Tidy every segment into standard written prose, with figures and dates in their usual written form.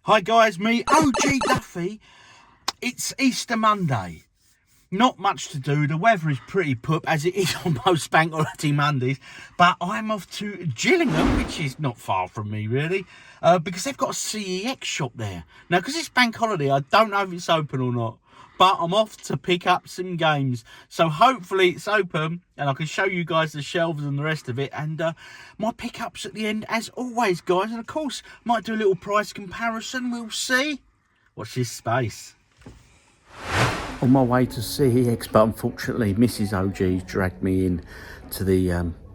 Hi guys, me OGDuffy. It's Easter Monday. Not much to do. The weather is pretty poop as it is on most bank holiday Mondays. But I'm off to Gillingham, which is not far from me really, because they've got a CEX shop there. Now, because it's bank holiday, I don't know if it's open or not. But I'm off to pick up some games. So hopefully it's open and I can show you guys the shelves and the rest of it. And my pickups at the end, as always, guys. And of course, might do a little price comparison. We'll see. Watch this space. On my way to CEX, but unfortunately, Mrs. OG's dragged me in to the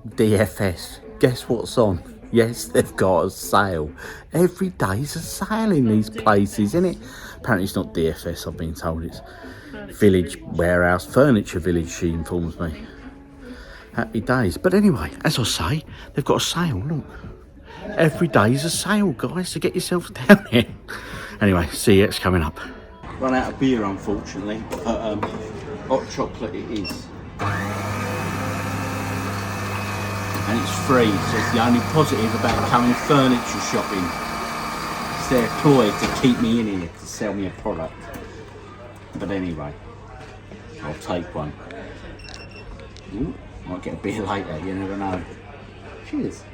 DFS. Guess what's on? Yes, they've got a sale. Every day's a sale in these places, isn't it? Apparently it's not DFS, I've been told it's Village Warehouse, Furniture Village, she informs me. Happy days. But anyway, as I say, they've got a sale, look. Every day's a sale, guys, so get yourselves down here. Anyway, CEX coming up. Run out of beer, unfortunately, but hot chocolate it is. And it's free, so it's the only positive about coming furniture shopping. It's their ploy to keep me in here to sell me a product. But anyway, I'll take one. Ooh, might get a beer later, you never know. Cheers.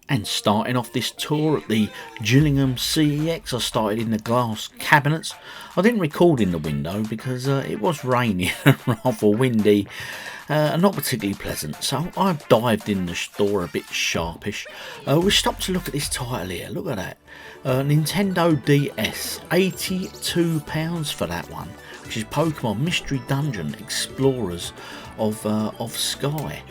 And starting off this tour at the Gillingham CEX, I started in the glass cabinets. I didn't record in the window because it was raining and rather windy and not particularly pleasant. So I dived in the store a bit sharpish. We stopped to look at this title here. Look at that. Nintendo DS, £82 for that one, which is Pokemon Mystery Dungeon Explorers of Sky.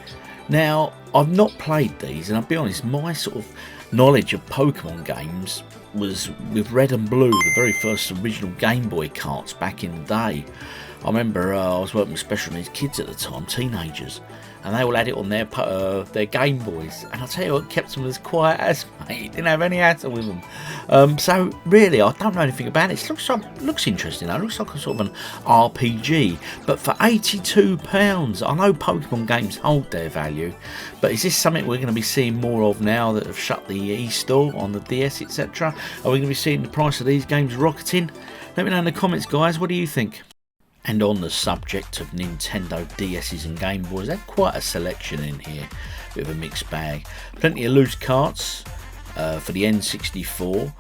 Now, I've not played these, and I'll be honest, my sort of knowledge of Pokemon games was with Red and Blue, the very first original Game Boy carts back in the day. I remember I was working with special needs kids at the time, teenagers, and they all had it on their Game Boys. And I'll tell you what, kept them as quiet as, mate. Didn't have any hassle with them. So really, I don't know anything about it. It looks interesting. Though. It looks like a sort of an RPG. But for £82, I know Pokemon games hold their value. But is this something we're going to be seeing more of now that have shut the e-store on the DS, etc.? Are we going to be seeing the price of these games rocketing? Let me know in the comments, guys. What do you think? And on the subject of Nintendo DS's and Game Boys, they have quite a selection in here, bit of a mixed bag. Plenty of loose carts for the N64.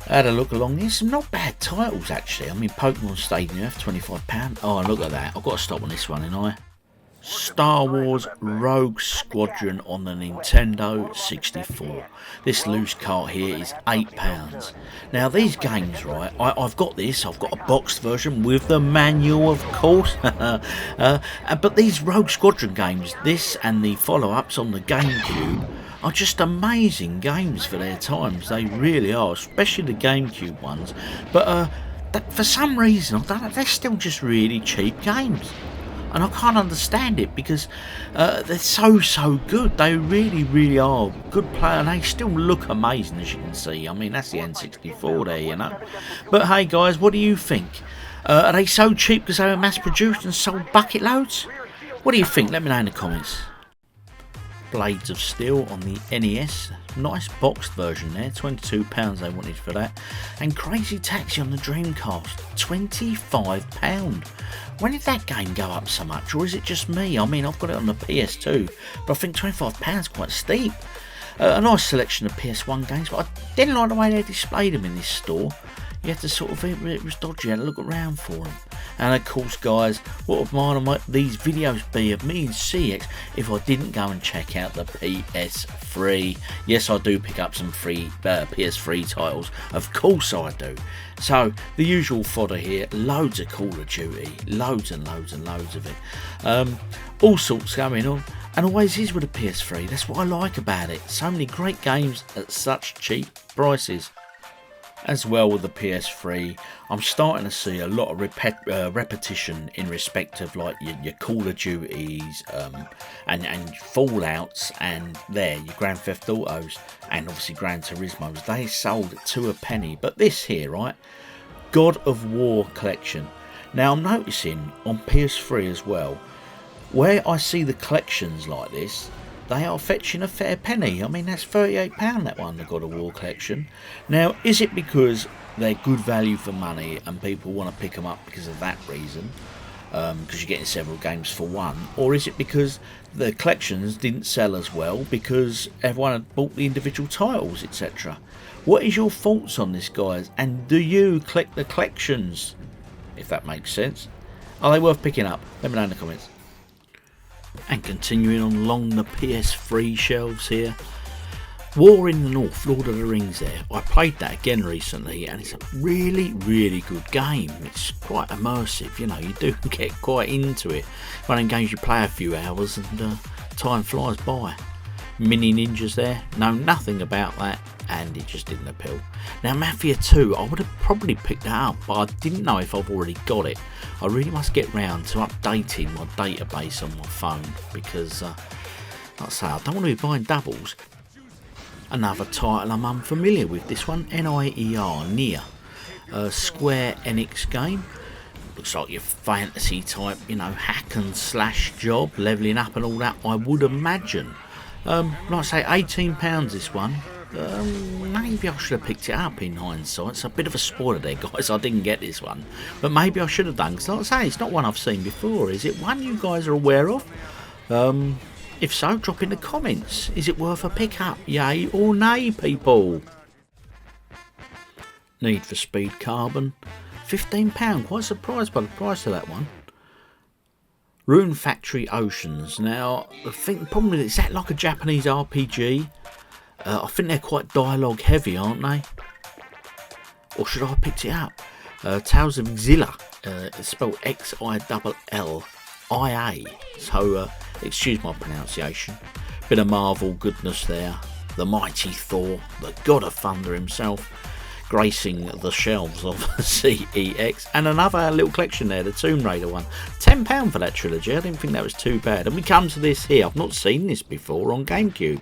I had a look along. There's some not bad titles actually. I mean, Pokemon Stadium for £25. Oh, look at that! I've got to stop on this one, ain't I? Star Wars Rogue Squadron on the Nintendo 64. This loose cart here is £8. Now these games, right, I've got this, I've got a boxed version with the manual of course, but these Rogue Squadron games, this and the follow-ups on the GameCube, are just amazing games for their times. They really are, especially the GameCube ones, but for some reason, I don't know, they're still just really cheap games. And I can't understand it because they're so good. They really are good player, and they still look amazing, as you can see. I mean, that's the N64 there, you know. But hey guys, what do you think? Are they so cheap because they were mass produced and sold bucket loads? What do you think? Let me know in the comments. Blades of Steel on the NES, nice boxed version there, £22 they wanted for that. And Crazy Taxi on the Dreamcast, £25. When did that game go up so much, or is it just me? I mean, I've got it on the PS2, but I think £25 is quite steep. A nice selection of PS1 games, but I didn't like the way they displayed them in this store. You had to sort of, it was dodgy, you had to look around for them. And of course guys, what would mine might these videos be of me and CEX if I didn't go and check out the PS3? Yes, I do pick up some free PS3 titles, of course I do. So the usual fodder here, loads of Call of Duty, loads and loads of it. All sorts going on, and always is with a PS3. That's what I like about it. So many great games at such cheap prices. As well with the PS3, I'm starting to see a lot of repetition in respect of like your Call of Duties and Fallouts and your Grand Theft Autos and obviously Gran Turismos. They sold to a penny. But this here, right, God of War collection. Now I'm noticing on PS3 as well, where I see the collections like this, they are fetching a fair penny. I mean, that's £38 that one, the God of War collection. Now, is it because they're good value for money and people want to pick them up because of that reason? Because you're getting several games for one, or is it because the collections didn't sell as well because everyone had bought the individual titles, etc.? What is your thoughts on this, guys? And do you collect the collections, if that makes sense? Are they worth picking up? Let me know in the comments. And continuing on along the PS3 shelves here, War in the North, Lord of the Rings there. I played that again recently and it's a really, really good game. It's quite immersive, you know, you do get quite into it. One of them games you play a few hours and time flies by. Mini ninjas there, know nothing about that and it just didn't appeal. Now Mafia 2, I would have probably picked that up, but I didn't know if I've already got it. I really must get round to updating my database on my phone because, like I say, I don't want to be buying doubles. Another title I'm unfamiliar with, this one, NIER, Nier, a Square Enix game. Looks like your fantasy type, you know, hack and slash job, levelling up and all that, I would imagine. Like I say, £18 this one. Maybe I should have picked it up in hindsight. It's a bit of a spoiler there, guys. I didn't get this one, but maybe I should have done, because like I say, it's not one I've seen before. Is it one you guys are aware of? If so, drop in the comments. Is it worth a pick up? Yay or nay, people? Need for Speed Carbon, £15. Quite surprised by the price of that one. Rune Factory Oceans. Now, I think the problem is that like a Japanese RPG? I think they're quite dialogue heavy, aren't they? Or should I have picked it up? Tales of Xilla. It's spelled Xillia. So, excuse my pronunciation. Bit of Marvel goodness there. The mighty Thor, the God of Thunder himself, gracing the shelves of CEX. And another little collection there, the Tomb Raider one. £10 for that trilogy. I didn't think that was too bad. And we come to this here. I've not seen this before on GameCube,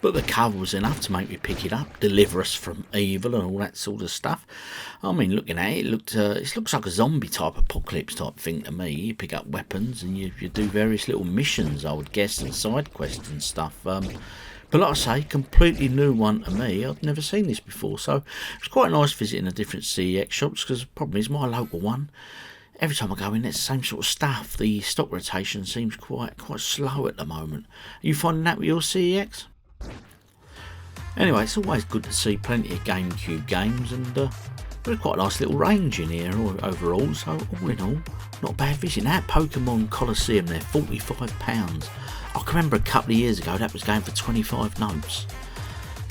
but the cover was enough to make me pick it up. Deliver us from evil and all that sort of stuff. I mean, looking at it, it looks like a zombie type, apocalypse type thing to me. You pick up weapons and you do various little missions, I would guess, and side quests and stuff. But like I say, completely new one to me. I've never seen this before, so it's quite nice visiting the different CEX shops, because the problem is my local one, every time I go in, it's the same sort of stuff. The stock rotation seems quite slow at the moment. Are you finding that with your CEX? Anyway, it's always good to see plenty of GameCube games, and there's quite a nice little range in here overall, so all in all, not a bad visit. That Pokemon Colosseum there, £45. I can remember a couple of years ago that was going for 25 notes.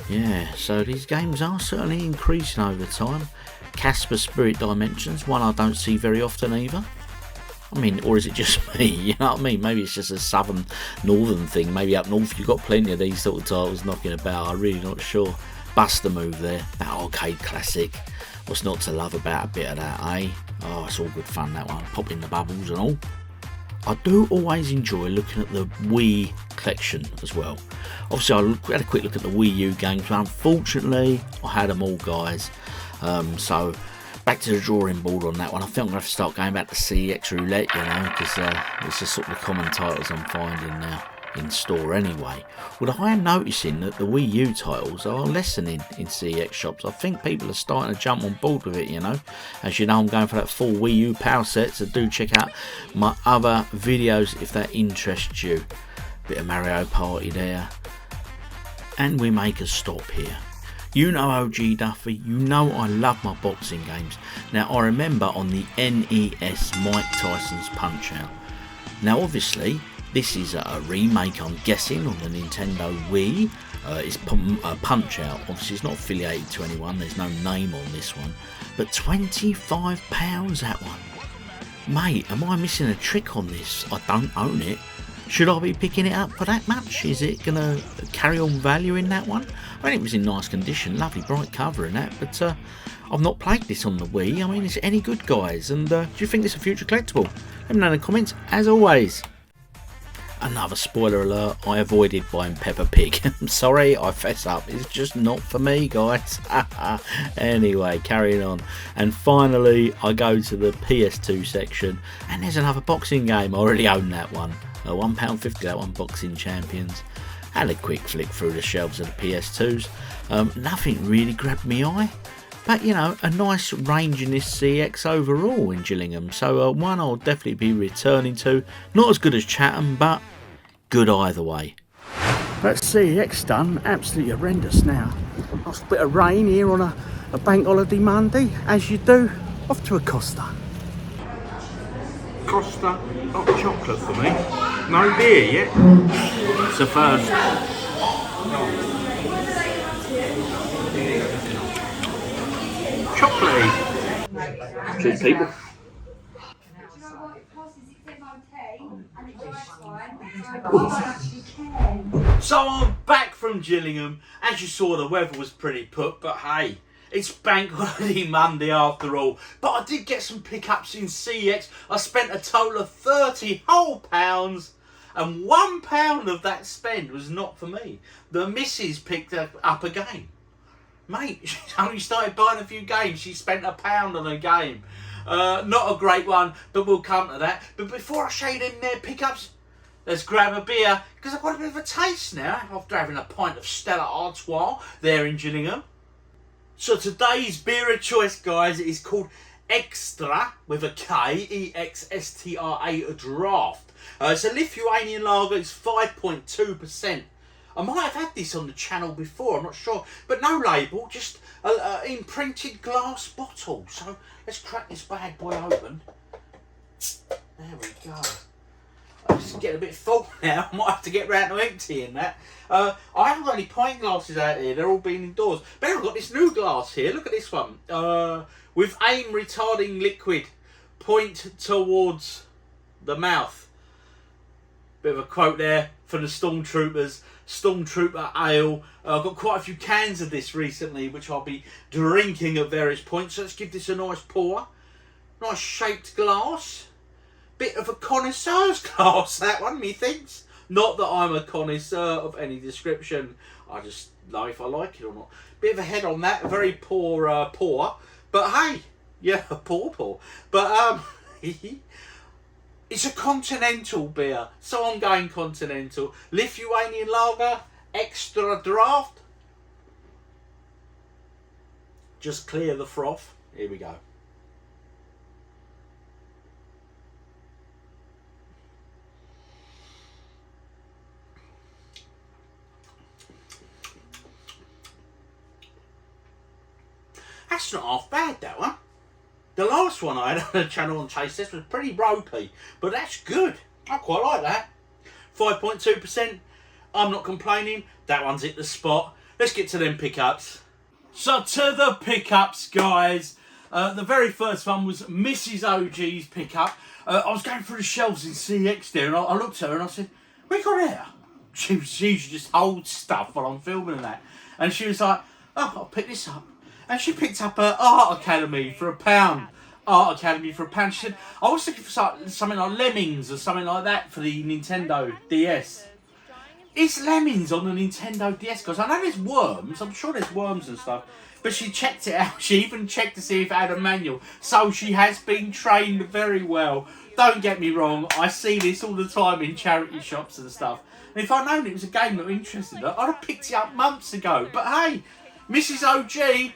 Yeah, so these games are certainly increasing over time. Casper Spirit Dimensions, one I don't see very often either. I mean, or is it just me? You know what I mean? Maybe it's just a northern thing. Maybe up north you've got plenty of these sort of titles knocking about. I'm really not sure. Buster Move there, that arcade classic. What's not to love about a bit of that, eh? Oh, it's all good fun, that one. Popping the bubbles and all. I do always enjoy looking at the Wii collection as well. Obviously, I had a quick look at the Wii U games, but unfortunately, I had them all, guys. So, back to the drawing board on that one. I think I'm going to have to start going back to CEX Roulette, you know, because it's just sort of the common titles I'm finding now in store anyway. Well, I am noticing that the Wii U titles are lessening in CEX shops. I think people are starting to jump on board with it, you know. As you know, I'm going for that full Wii U power set, so do check out my other videos if that interests you. Bit of Mario Party there. And we make a stop here. You know OGDuffy, you know I love my boxing games. Now I remember on the NES Mike Tyson's Punch-Out. Now obviously this is a remake, I'm guessing, on the Nintendo Wii. It's Punch-Out. Obviously it's not affiliated to anyone, there's no name on this one. But £25 that one. Mate, am I missing a trick on this? I don't own it. Should I be picking it up for that much? Is it going to carry on value in that one? I mean, it was in nice condition, lovely bright cover and that, but I've not played this on the Wii. I mean, is it any good, guys? And do you think it's a future collectible? Let me know in the comments, as always. Another spoiler alert, I avoided buying Peppa Pig. I'm sorry, I fess up. It's just not for me, guys. Anyway, carrying on. And finally, I go to the PS2 section, and there's another boxing game. I already own that one. £1.50, that one, Boxing Champions. Had a quick flick through the shelves of the PS2s. Nothing really grabbed me eye. But, you know, a nice range in this CEX overall in Gillingham. So one I'll definitely be returning to. Not as good as Chatham, but good either way. But CEX done, absolutely horrendous now. Nice bit of rain here on a bank holiday Monday, as you do. Off to a Costa. Costa hot chocolate for me. No beer yet. It's a first. Chocolatey. Cheers, people. So I'm back from Gillingham. As you saw, the weather was pretty put, but hey, it's bank holiday Monday after all. But I did get some pickups in CEX. I spent a total of £30 whole, and £1 of that spend was not for me. The missus picked up a game. Mate, she's only started buying a few games. She spent £1 on a game. Not a great one, but we'll come to that. But before I show you them there pickups, let's grab a beer, because I've got a bit of a taste now after having a pint of Stella Artois there in Gillingham. So today's beer of choice, guys, is called Extra, with a K, E-X-S-T-R-A Draft. It's a Lithuanian lager, it's 5.2%. I might have had this on the channel before, I'm not sure, but no label, just an imprinted glass bottle. So let's crack this bad boy open. There we go. I'm just getting a bit full now. I might have to get round to emptying that. I haven't got any pint glasses out here. They're all been indoors. But I've got this new glass here. Look at this one. With aim retarding liquid. Point towards the mouth. Bit of a quote there for the Stormtroopers. Stormtrooper ale. I've got quite a few cans of this recently, which I'll be drinking at various points. So let's give this a nice pour. Nice shaped glass. Bit of a connoisseur's glass, that one, methinks. Not that I'm a connoisseur of any description. I just know if I like it or not. Bit of a head on that, very poor pour. But hey, yeah, poor. But it's a continental beer, so I'm going continental. Lithuanian lager, extra draft. Just clear the froth. Here we go. That's not half bad, that one. The last one I had on the channel on Chase Test was pretty ropey, but that's good. I quite like that. 5.2%. I'm not complaining. That one's hit the spot. Let's get to them pickups. So to the pickups, guys. The very first one was Mrs. OG's pickup. I was going through the shelves in CEX there, and I looked at her and I said, "What you got here?" She usually just holds stuff while I'm filming that. And she was like, "Oh, I'll pick this up." And she picked up her Art Academy for £1. Art Academy for £1. She said, I was looking for something like Lemmings or something like that for the Nintendo DS. Is Lemmings on the Nintendo DS? Because I know there's worms. I'm sure there's worms and stuff. But she checked it out. She even checked to see if it had a manual. So she has been trained very well. Don't get me wrong. I see this all the time in charity shops and stuff. And if I'd known it was a game that interested her, I'd have picked it up months ago. But hey, Mrs. OG...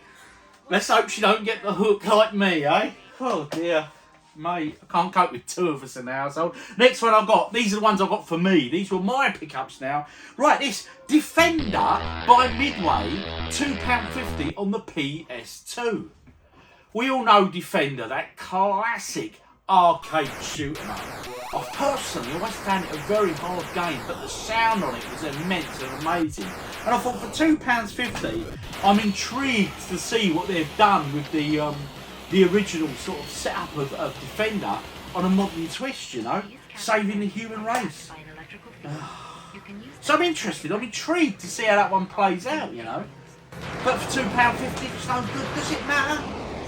let's hope she don't get the hook like me, eh? Oh dear, mate, I can't cope with two of us in the household. Next one I've got, these are the ones I've got for me. These were my pickups now. Right, this Defender by Midway, £2.50 on the PS2. We all know Defender, that classic arcade shooter. I personally always found it a very hard game, but the sound on it was immense and amazing. And I thought for £2.50, I'm intrigued to see what they've done with the original sort of setup of Defender on a modern twist, you know, saving the human race. So I'm interested, I'm intrigued to see how that one plays out, you know. But for £2.50, it's no good, does it matter?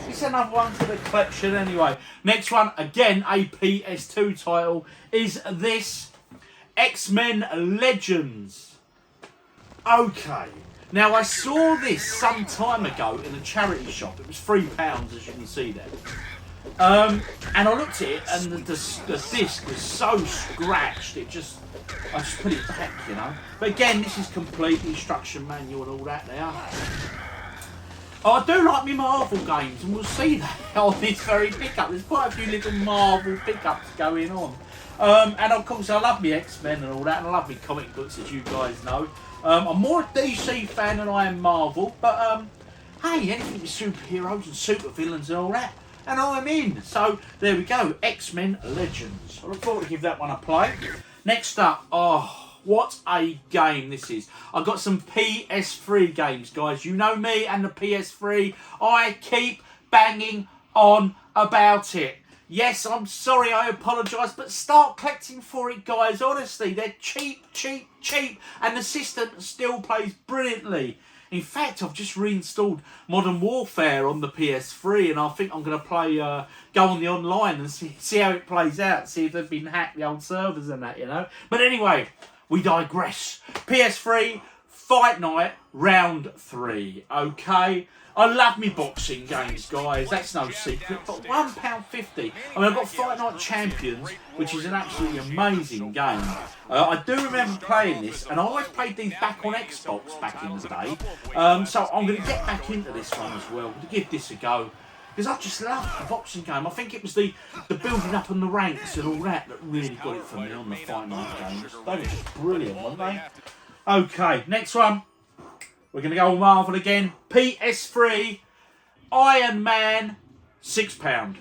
It's another one for the collection anyway. Next one, again, a PS2 title, is this X-Men Legends. Okay, now I saw this some time ago in a charity shop. It was £3, as you can see there. And I looked at it, and the disc was so scratched, it just I just put it back, you know. But again, this is complete instruction manual and all that there. I do like my Marvel games, and we'll see that on this very pickup. There's quite a few little Marvel pickups going on. And of course, I love my X-Men and all that, and I love my comic books, as you guys know. I'm more a DC fan than I am Marvel, but hey, anything with superheroes and supervillains and all that, and I'm in. So there we go, X-Men Legends. I look forward to give that one a play. Next up, oh, what a game this is. I've got some PS3 games, guys. You know me and the PS3. I keep banging on about it. Yes, I'm sorry, I apologise, but start collecting for it, guys. Honestly, they're cheap, cheap, cheap, and the system still plays brilliantly. In fact, I've just reinstalled Modern Warfare on the PS3, and I think I'm going to play, go on the online and see how it plays out, see if they've been hacked, the old servers and that, you know. But anyway, we digress. PS3, Fight Night, Round 3, okay? I love me boxing games, guys, that's no secret, but £1.50. I mean, I've got Fight Night Champions, which is an absolutely amazing game. I do remember playing this, and I always played these back on Xbox back in the day. So I'm going to get back into this one as well, to give this a go. Because I just love the boxing game. I think it was the building up on the ranks and all that really got it for me on the Fight Night games. They were just brilliant, weren't they? Okay, next one. We're going to go on Marvel again. PS3, Iron Man, £6.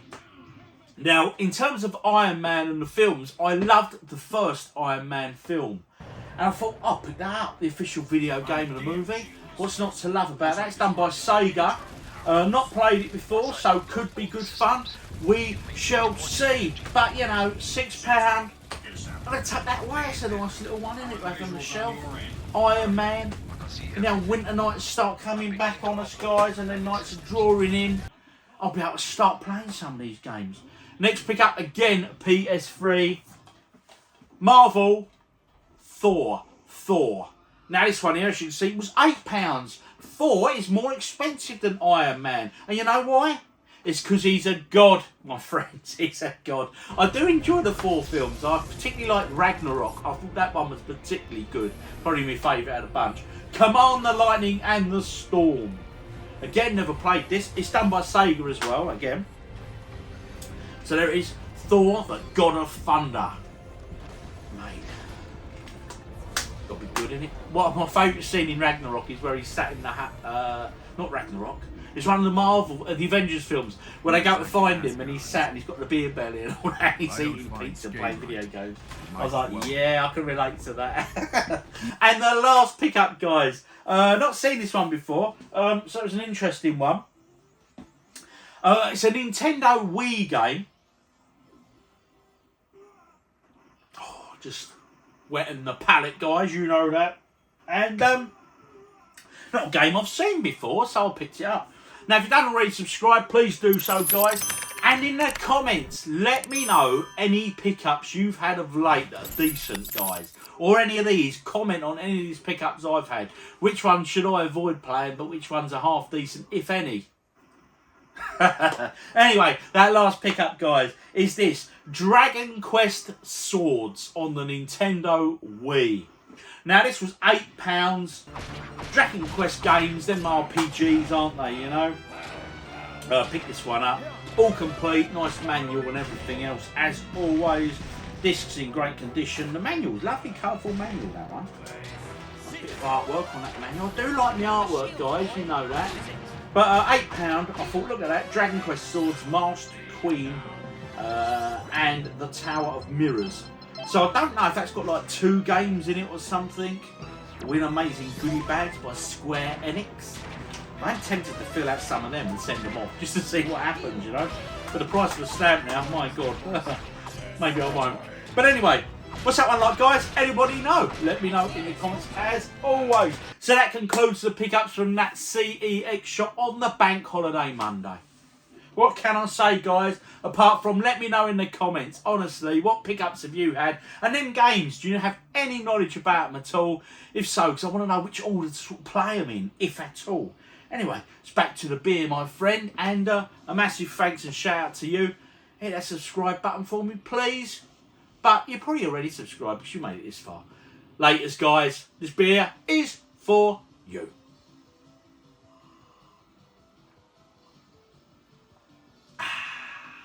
Now, in terms of Iron Man and the films, I loved the first Iron Man film. And I thought, I'll pick that up, the official video game of the movie. What's not to love about that? It's done by Sega. Not played it before, so could be good fun. We shall see. But, you know, £6. I'm going to take that away. It's a nice little one, isn't it, to have on the shelf. Iron Man. You know, winter nights start coming back on us, guys, and then nights are drawing in. I'll be able to start playing some of these games. Next pick up again, PS3. Marvel, Thor. Now this one here, as you can see, was £8. Thor is more expensive than Iron Man. And you know why? It's because he's a god, my friends. He's a god. I do enjoy the Thor films. I particularly like Ragnarok. I thought that one was particularly good. Probably my favourite out of the bunch. Command the Lightning and the Storm. Again, never played this. It's done by Sega as well, again. So there it is. Thor, the God of Thunder. Mate. Got to be good, innit? What my favourite scene in Ragnarok is where he's sat in the not Ragnarok. It's one of the Marvel, the Avengers films, where they go to find him and he's sat and he's got the beer belly and all that. He's eating pizza, playing video games. I was like, yeah, I can relate to that. And the last pickup, guys. Not seen this one before, so it was an interesting one. It's a Nintendo Wii game. Oh, just wetting the palate, guys, you know that. And not a game I've seen before, so I picked it up. Now, if you don't already subscribe, please do so, guys. And in the comments, let me know any pickups you've had of late that are decent, guys. Or any of these. Comment on any of these pickups I've had. Which ones should I avoid playing, but which ones are half decent, if any. Anyway, that last pickup, guys, is this. Dragon Quest Swords on the Nintendo Wii. Now, this was £8. Dragon Quest games, them RPGs, aren't they, you know? Pick this one up. All complete, nice manual and everything else. As always, discs in great condition. The manual's lovely, colourful manual, that one. A bit of artwork on that manual. I do like the artwork, guys, you know that. But £8, I thought, look at that. Dragon Quest Swords, Masked Queen, and the Tower of Mirrors. So I don't know if that's got like 2 games in it or something. Win amazing goodie bags by Square Enix. I'm tempted to fill out some of them and send them off just to see what happens, you know. For the price of a stamp now, my God. Maybe I won't. But anyway, what's that one like, guys? Anybody know? Let me know in the comments as always. So that concludes the pickups from that CEX shop on the Bank Holiday Monday. What can I say, guys, apart from let me know in the comments, honestly, what pickups have you had? And them games, do you have any knowledge about them at all? If so, because I want to know which order to sort of play them in, if at all. Anyway, it's back to the beer, my friend, and a massive thanks and shout out to you. Hit that subscribe button for me, please. But you're probably already subscribed because you made it this far. Laters, guys. This beer is for you.